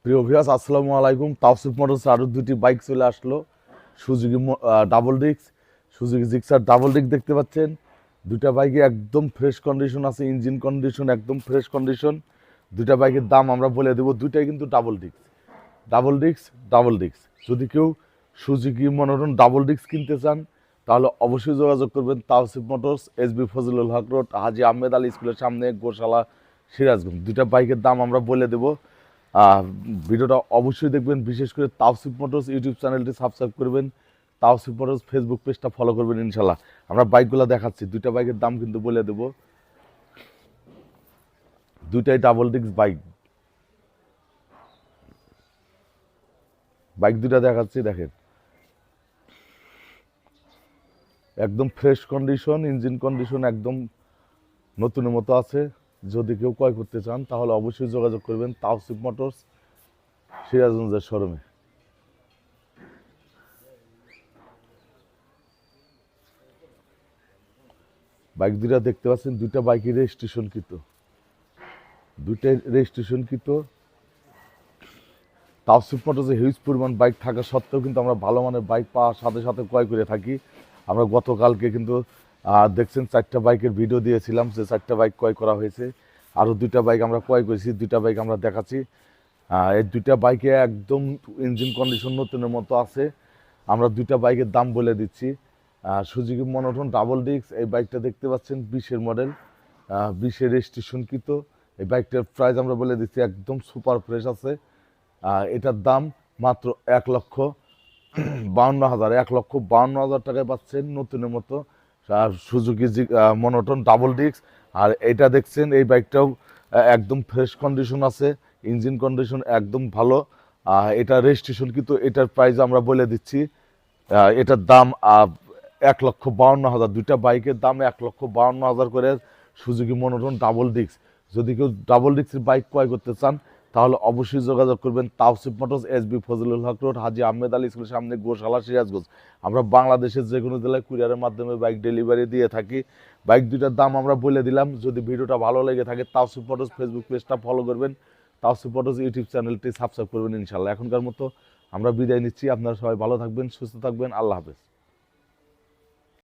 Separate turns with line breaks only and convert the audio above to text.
প্রিয় ভিউয়ার্স, আসসালামু আলাইকুম। তাওসিফ মোটরস আরও দুটি বাইক চলে আসলো। Suzuki double disc, Suzuki Gixxer double disc দেখতে পাচ্ছেন। দুটা বাইকে একদম ফ্রেশ কন্ডিশন আছে, ইঞ্জিন কন্ডিশন একদম ফ্রেশ কন্ডিশন। দুটা বাইকের দাম আমরা বলে দেবো। দুটাই কিন্তু double disc, double disc, double disc. যদি কেউ সুজুকি মনোটন ডাবল ডিস্ক কিনতে চান তাহলে অবশ্যই যোগাযোগ করবেন তাওসিফ মোটরস, এসবি ফজলুল হক রোড, হাজি আহমেদ আলী স্কুলের সামনে, গোশালা, সিরাজগঞ্জ। দুটা বাইকের দাম আমরা বলে দেবো। ভিডিওটা অবশ্যই দেখবেন, বিশেষ করে তাওসিফ মোটরস ইউটিউব চ্যানেলটি সাবস্ক্রাইব করবেন, তাওসিফ মোটরস ফেসবুক পেজটা ফলো করবেন। ইনশাল্লাহ আমরা বাইকগুলো দেখাচ্ছি। দুইটা বাইকের দাম কিন্তু বলে দেব। দুইটাই ডাবল ডিস্ক বাইক। বাইক দুইটা দেখাচ্ছি, দেখেন একদম ফ্রেশ কন্ডিশন, ইঞ্জিন কন্ডিশন একদম নতুনের মতো আছে। যদি কেউ ক্রয় করতে চান তাহলে অবশ্যই যোগাযোগ করবেন তাওসিফ মোটরস, সিরাজগঞ্জের শোরুমে। বাইক দুইটা দেখতে পাচ্ছেন, দুইটা বাইকই রেজিস্ট্রেশনকৃত, দুইটাই রেজিস্ট্রেশনকৃত। তাওসিফ মোটরসে হিউজ পরিমাণ বাইক থাকা সত্ত্বেও কিন্তু আমরা ভালো মানের বাইক পাওয়ার সাথে সাথে ক্রয় করে থাকি। আমরা গতকালকে কিন্তু দেখছেন 4টা বাইকের ভিডিও দিয়েছিলাম, যে 4টা বাইক ক্রয় করা হয়েছে। আরও দুইটা বাইক আমরা ক্রয় করেছি, দুইটা বাইক আমরা দেখাচ্ছি। এই দুইটা বাইকে একদম ইঞ্জিন কন্ডিশন নতুনের মতো আছে। আমরা দুইটা বাইকের দাম বলে দিচ্ছি। সুজুকি মনোটন ডাবল ডিস্ক, এই বাইকটা দেখতে পাচ্ছেন 20-এর মডেল, 20-এর রেজিস্ট্রেশনকৃত। এই বাইকটার প্রাইস আমরা বলে দিচ্ছি, একদম সুপার ফ্রেশ আছে। এটার দাম মাত্র 1,52,000, 1,52,000 টাকায় পাচ্ছেন নতুনের মতো সুজুকি মনোটন ডাবল ডিস্ক। আর এটা দেখছেন, এই বাইকটাও একদম ফ্রেশ কন্ডিশন আছে, ইঞ্জিন কন্ডিশন একদম ভালো। এটা রেজিস্ট্রেশন কিন্তু এটার প্রাইস আমরা বলে দিচ্ছি। এটার দাম 1,52,000। দুইটা বাইকের দাম 1,52,000 করে সুজুকি মনোটন ডাবল ডিস্ক। যদি কেউ ডাবল ডিস্কের বাইক ক্রয় করতে চান তাহলে অবশ্যই যোগাযোগ করবেন তাওসিফ মোটরস, এসবি ফজলুল হক রোড, হাজি আহমেদ আলী স্কুলের সামনে, গোশালা, সিরাজগঞ্জ। আমরা বাংলাদেশের যে কোনো জেলায় কুরিয়ারের মাধ্যমে বাইক ডেলিভারি দিয়ে থাকি। বাইক দুইটার দাম আমরা বলে দিলাম। যদি ভিডিওটা ভালো লেগে থাকে তাওসিফ মোটরস ফেসবুক পেজটা ফলো করবেন, তাওসিফ মোটরস ইউটিউব চ্যানেলটি সাবস্ক্রাইব করবেন। ইনশাল্লাহ এখনকার মতো আমরা বিদায় নিচ্ছি। আপনারা সবাই ভালো থাকবেন, সুস্থ থাকবেন। আল্লাহ হাফেজ।